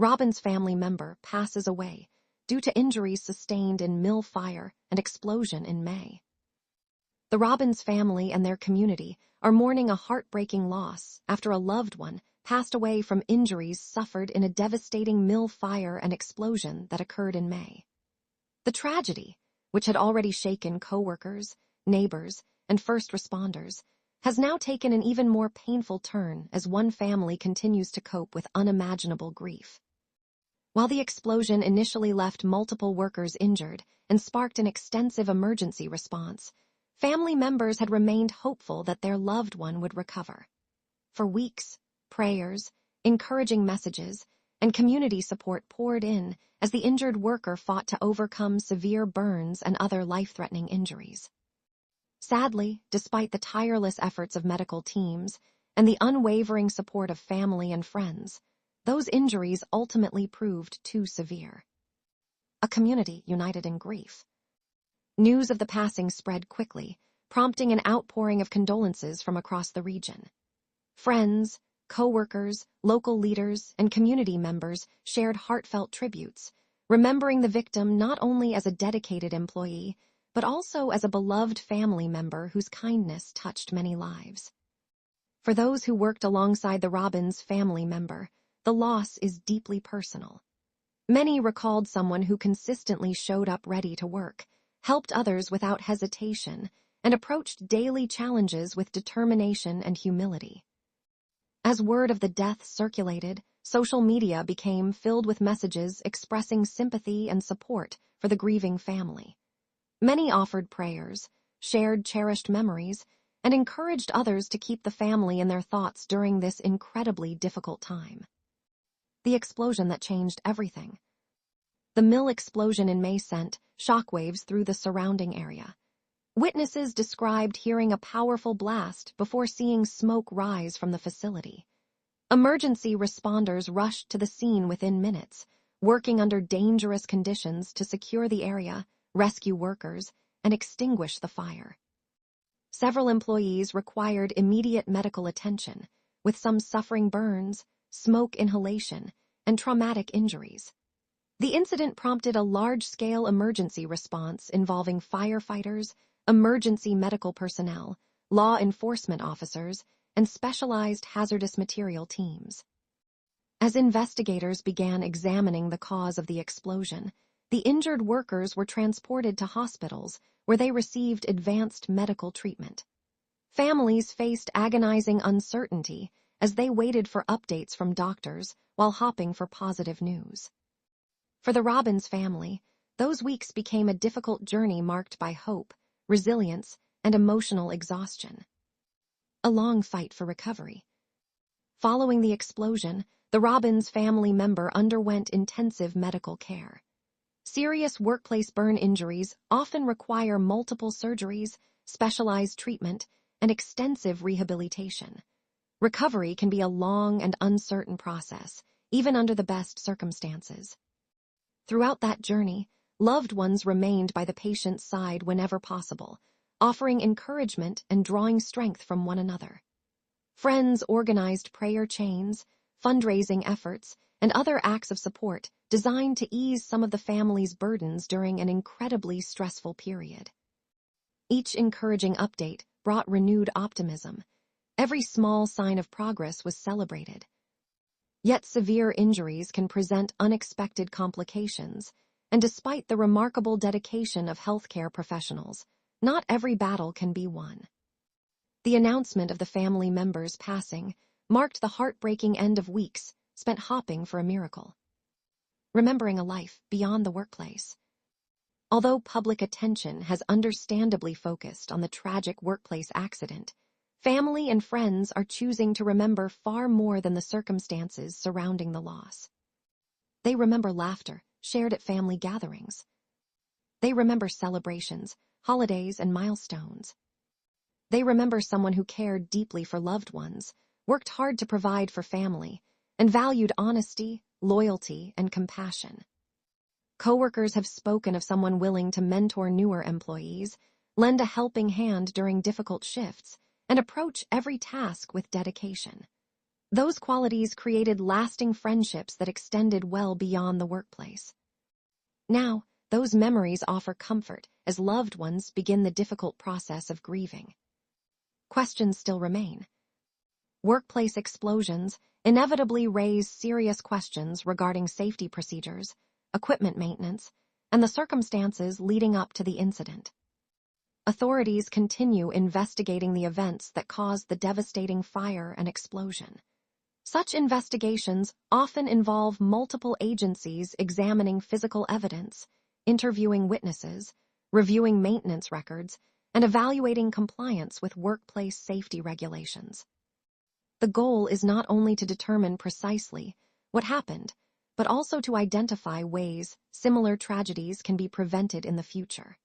Robbins' family member passes away due to injuries sustained in mill fire and explosion in May. The Robbins family and their community are mourning a heartbreaking loss after a loved one passed away from injuries suffered in a devastating mill fire and explosion that occurred in May. The tragedy, which had already shaken coworkers, neighbors, and first responders, has now taken an even more painful turn as one family continues to cope with unimaginable grief. While the explosion initially left multiple workers injured and sparked an extensive emergency response, family members had remained hopeful that their loved one would recover. For weeks, prayers, encouraging messages, and community support poured in as the injured worker fought to overcome severe burns and other life-threatening injuries. Sadly, despite the tireless efforts of medical teams and the unwavering support of family and friends, those injuries ultimately proved too severe. A community united in grief. News of the passing spread quickly, prompting an outpouring of condolences from across the region. Friends, co-workers, local leaders, and community members shared heartfelt tributes, remembering the victim not only as a dedicated employee, but also as a beloved family member whose kindness touched many lives. For those who worked alongside the Robbins family member, the loss is deeply personal. Many recalled someone who consistently showed up ready to work, helped others without hesitation, and approached daily challenges with determination and humility. As word of the death circulated, social media became filled with messages expressing sympathy and support for the grieving family. Many offered prayers, shared cherished memories, and encouraged others to keep the family in their thoughts during this incredibly difficult time. The explosion that changed everything. The mill explosion in May sent shockwaves through the surrounding area. Witnesses described hearing a powerful blast before seeing smoke rise from the facility. Emergency responders rushed to the scene within minutes, working under dangerous conditions to secure the area, rescue workers, and extinguish the fire. Several employees required immediate medical attention, with some suffering burns, smoke inhalation, and traumatic injuries. The incident prompted a large-scale emergency response involving firefighters, emergency medical personnel, law enforcement officers, and specialized hazardous material teams. As investigators began examining the cause of the explosion, the injured workers were transported to hospitals where they received advanced medical treatment. Families faced agonizing uncertainty as they waited for updates from doctors while hoping for positive news. For the Robbins family, those weeks became a difficult journey marked by hope, resilience, and emotional exhaustion. A long fight for recovery. Following the explosion, the Robbins family member underwent intensive medical care. Serious workplace burn injuries often require multiple surgeries, specialized treatment, and extensive rehabilitation. Recovery can be a long and uncertain process, even under the best circumstances. Throughout that journey, loved ones remained by the patient's side whenever possible, offering encouragement and drawing strength from one another. Friends organized prayer chains, fundraising efforts, and other acts of support designed to ease some of the family's burdens during an incredibly stressful period. Each encouraging update brought renewed optimism. Every small sign of progress was celebrated. Yet severe injuries can present unexpected complications, and despite the remarkable dedication of healthcare professionals, not every battle can be won. The announcement of the family member's passing marked the heartbreaking end of weeks spent hoping for a miracle. Remembering a life beyond the workplace. Although public attention has understandably focused on the tragic workplace accident, family and friends are choosing to remember far more than the circumstances surrounding the loss. They remember laughter shared at family gatherings. They remember celebrations, holidays, and milestones. They remember someone who cared deeply for loved ones, worked hard to provide for family, and valued honesty, loyalty, and compassion. Coworkers have spoken of someone willing to mentor newer employees, lend a helping hand during difficult shifts, and approach every task with dedication. Those qualities created lasting friendships that extended well beyond the workplace. Now, those memories offer comfort as loved ones begin the difficult process of grieving. Questions still remain. Workplace explosions inevitably raise serious questions regarding safety procedures, equipment maintenance, and the circumstances leading up to the incident. Authorities continue investigating the events that caused the devastating fire and explosion. Such investigations often involve multiple agencies examining physical evidence, interviewing witnesses, reviewing maintenance records, and evaluating compliance with workplace safety regulations. The goal is not only to determine precisely what happened, but also to identify ways similar tragedies can be prevented in the future.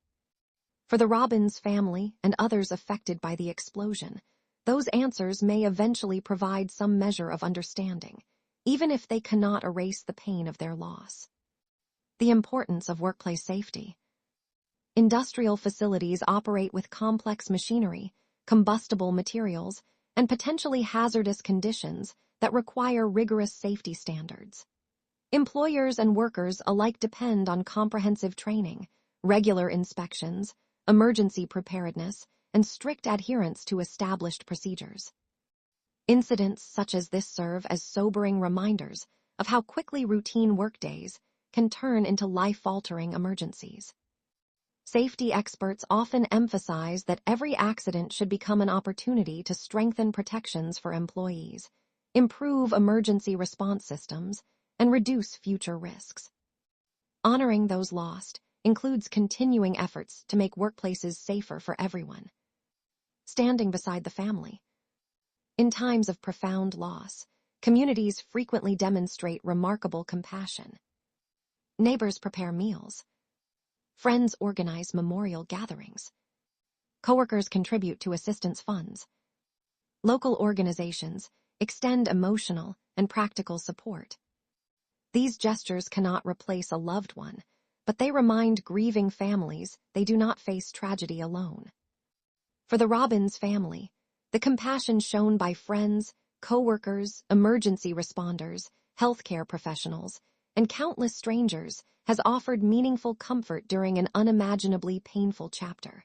For the Robbins family and others affected by the explosion, those answers may eventually provide some measure of understanding, even if they cannot erase the pain of their loss. The importance of workplace safety. Industrial facilities operate with complex machinery, combustible materials, and potentially hazardous conditions that require rigorous safety standards. Employers and workers alike depend on comprehensive training, regular inspections, emergency preparedness, and strict adherence to established procedures. Incidents such as this serve as sobering reminders of how quickly routine workdays can turn into life-altering emergencies. Safety experts often emphasize that every accident should become an opportunity to strengthen protections for employees, improve emergency response systems, and reduce future risks. Honoring those lost includes continuing efforts to make workplaces safer for everyone. Standing beside the family. In times of profound loss, communities frequently demonstrate remarkable compassion. Neighbors prepare meals. Friends organize memorial gatherings. Coworkers contribute to assistance funds. Local organizations extend emotional and practical support. These gestures cannot replace a loved one, but they remind grieving families they do not face tragedy alone. For the Robbins family, the compassion shown by friends, coworkers, emergency responders, healthcare professionals, and countless strangers has offered meaningful comfort during an unimaginably painful chapter.